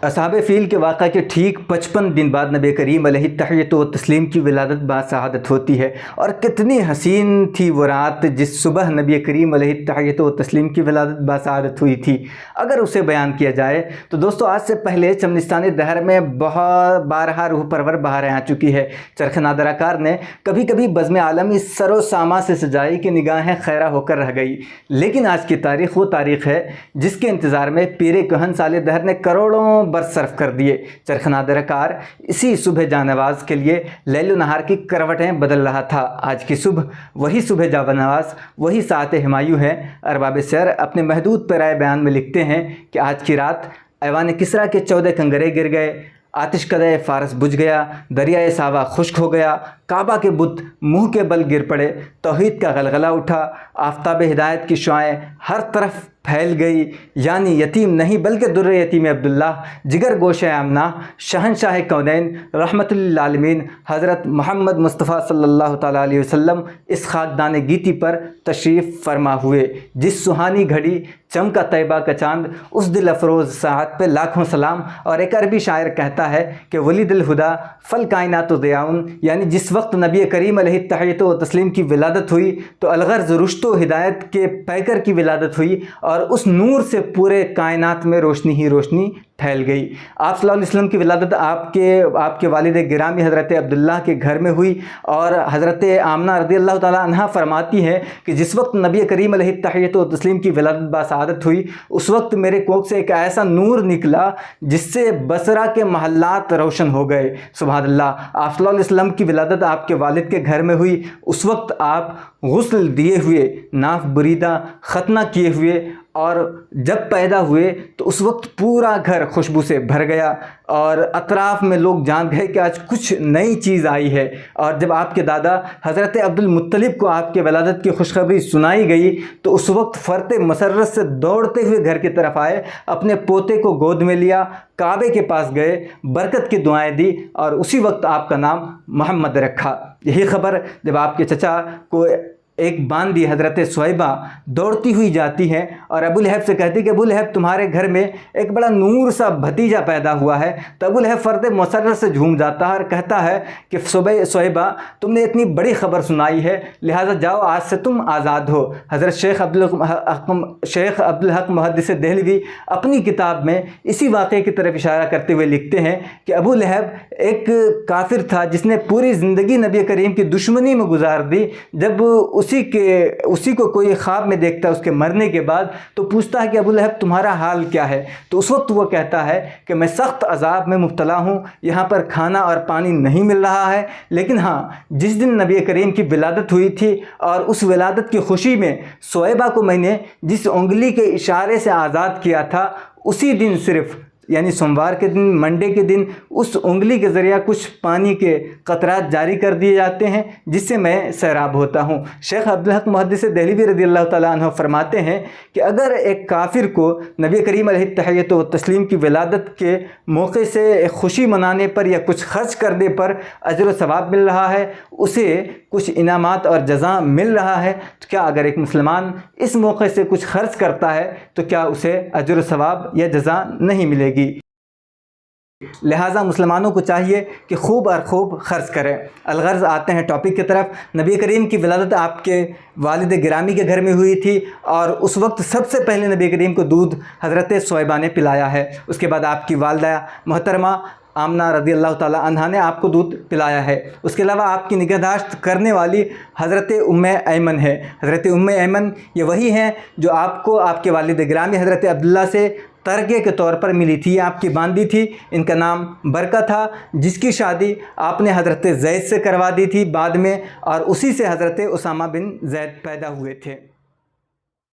असहाब feel के वाक़ा के ठीक 55 दिन बाद नबी करीम अलैहि तहय्युत व तस्लीम की विलादत बासआदत होती है। और कितनी हसीन थी वो रात जिस सुबह नबी करीम अलैहि तहय्युत व तस्लीम की विलादत बासआदत हुई थी। अगर उसे बयान किया जाए तो दोस्तों आज से पहले चमनिस्तानी दहर में बहुत बारहा रूह परवर बहारें आ चुकी है। चरख नादराकार ने कभी कभी बज़्म आलम इस सरो सामा से सजाई कि निगाहें खैरा होकर रह गई, लेकिन आज की तारीख़ वो तारीख़ है जिसके इंतज़ार में पीर कहन साले दहर ने करोड़ों बरस सर्फ कर दिए। चरख नादराकार इसी सुबह जानवाज के लिए लैल नहार की करवटें बदल रहा था। आज की सुबह वही सुबह जानवाज, वही सात हिमायूं है। अरबाब शेर अपने महदूद पैराए बयान में लिखते हैं कि आज की रात ऐवान किसरा के 14 कंगरे गिर गए, आतिश कदे फारस बुझ गया, दरियाए सावा खुश्क हो गया, काबा के बुत मुंह के बल गिर पड़े, तौहीद का गलगला उठा, आफताब हिदायत की शुआएं हर तरफ फैल गई। यानी यतीम नहीं बल्कि दुर्र यतीम अब्दुल्ला, जिगर गोश आमना, शहनशाह कौनैन रहमतुल लिल आलमीन हज़रत मोहम्मद मुस्तफ़ा सल्लल्लाहु तआला अलैहि वसल्लम इस खाकदान गीती पर तशरीफ़ फरमा हुए। जिस सुहानी घड़ी चमका तैयबा का चांद, उस दिल अफरोज़ साहत पे लाखों सलाम। और एक अरबी शायर कहता है कि वलीदिल हुदा फल कायनातु ज़ियाउन, यानी जिस वक्त नबी करीम अलैहि तहय्युत व तस्लीम की विलादत हुई तो अलगर्ज़ रुश्तो हिदायत के पैकर की विलादत हुई और उस नूर से पूरे कायनात में रोशनी ही रोशनी फैल गई। आप सल्लल्लाहु अलैहि वसल्लम की विलादत आपके वालिद गिरामी हज़रत अब्दुल्ला के घर में हुई। और हज़रत आमना रज़ियल्लाहु ताला अन्हा फरमाती है कि जिस वक्त नबी करीम अलैहि तहय्युत व तस्लीम की विलादत बासआदत हुई उस वक्त मेरे कोख से एक ऐसा नूर निकला जिससे बसरा के महल्लात रोशन हो गए। सुभानअल्लाह। आप सल्लल्लाहु अलैहि वसल्लम की विलादत आपके वालिद के घर में हुई, उस वक्त आप गुस्ल दिए हुए, नाफ बुरीदा खतना किए हुए और जब पैदा हुए तो उस वक्त पूरा घर खुशबू से भर गया और अतराफ़ में लोग जान गए कि आज कुछ नई चीज़ आई है। और जब आपके दादा हज़रत अब्दुल मुत्तलिब को आपके वलादत की खुशखबरी सुनाई गई तो उस वक्त फ़र्ते मसरत से दौड़ते हुए घर की तरफ आए, अपने पोते को गोद में लिया, काबे के पास गए, बरकत की दुआएं दी और उसी वक्त आपका नाम मोहम्मद रखा। यही ख़बर जब आपके चचा को एक बांदी हज़रत सुहैबा दौड़ती हुई जाती है और अबू लहब से कहती कि अबू लहब तुम्हारे घर में एक बड़ा नूर सा भतीजा पैदा हुआ है। तो अबू लहब फ़र्द मसरत से झूम जाता है और कहता है कि सुहैबा तुमने इतनी बड़ी ख़बर सुनाई है, लिहाजा जाओ आज से तुम आज़ाद हो। हज़रत शेख अब्दुल हक मुहद्दिस देहलवी अपनी किताब में इसी वाक़े की तरफ इशारा करते हुए लिखते हैं कि अबू लहब एक काफिर था जिसने पूरी ज़िंदगी नबी करीम की दुश्मनी में गुजार दी। जब उसी को कोई ख्वाब में देखता है उसके मरने के बाद तो पूछता है कि अबू लहब तुम्हारा हाल क्या है। तो उस वक्त वो कहता है कि मैं सख्त अजाब में मुब्तला हूँ, यहाँ पर खाना और पानी नहीं मिल रहा है। लेकिन हाँ, जिस दिन नबी करीम की विलादत हुई थी और उस विलादत की खुशी में सुहैबा को मैंने जिस उंगली के इशारे से आज़ाद किया था, उसी दिन सिर्फ़ यानी सोमवार के दिन, मंडे के दिन उस उंगली के ज़रिए कुछ पानी के कतरात जारी कर दिए जाते हैं जिससे मैं सैराब होता हूँ। शेख अब्दुल हक मुहद्दिस देहलवी रज़ियल्लाहु ताला अन्हु फरमाते हैं कि अगर एक काफिर को नबी करीम अलैहि तहय्युत व तस्लीम की विलादत के मौके से खुशी मनाने पर या कुछ खर्च करने पर अजर व सवाब मिल रहा है, उसे कुछ इनामात और जज़ा मिल रहा है, तो क्या अगर एक मुसलमान इस मौके से कुछ खर्च करता है तो क्या उसे अजर व सवाब या जज़ा नहीं मिलेगी। लिहाजा मुसलमानों को चाहिए कि खूब और खूब खर्च करें। अलगर्ज़ आते हैं टॉपिक की तरफ। नबी करीम की विलादत आपके वालिद गिरामी के घर में हुई थी और उस वक्त सबसे पहले नबी करीम को दूध हज़रत सुहैबा ने पिलाया है। उसके बाद आपकी वालदा मोहतरमा आमना रज़ियल्लाहु ताला अन्हा ने आपको दूध पिलाया है। उसके अलावा आपकी निगहदाश्त करने वाली हज़रत उम्मे ऐमन है। हज़रत उम्मे ऐमन ये वही हैं जो आपको आपके वालिद गिरामी हज़रत अब्दुल्ला से तरके के तौर पर मिली थी, आपकी बांदी थी। इनका नाम बरका था, जिसकी शादी आपने हज़रत ज़ैद से करवा दी थी बाद में, और उसी से हज़रत उसामा बिन ज़ैद पैदा हुए थे।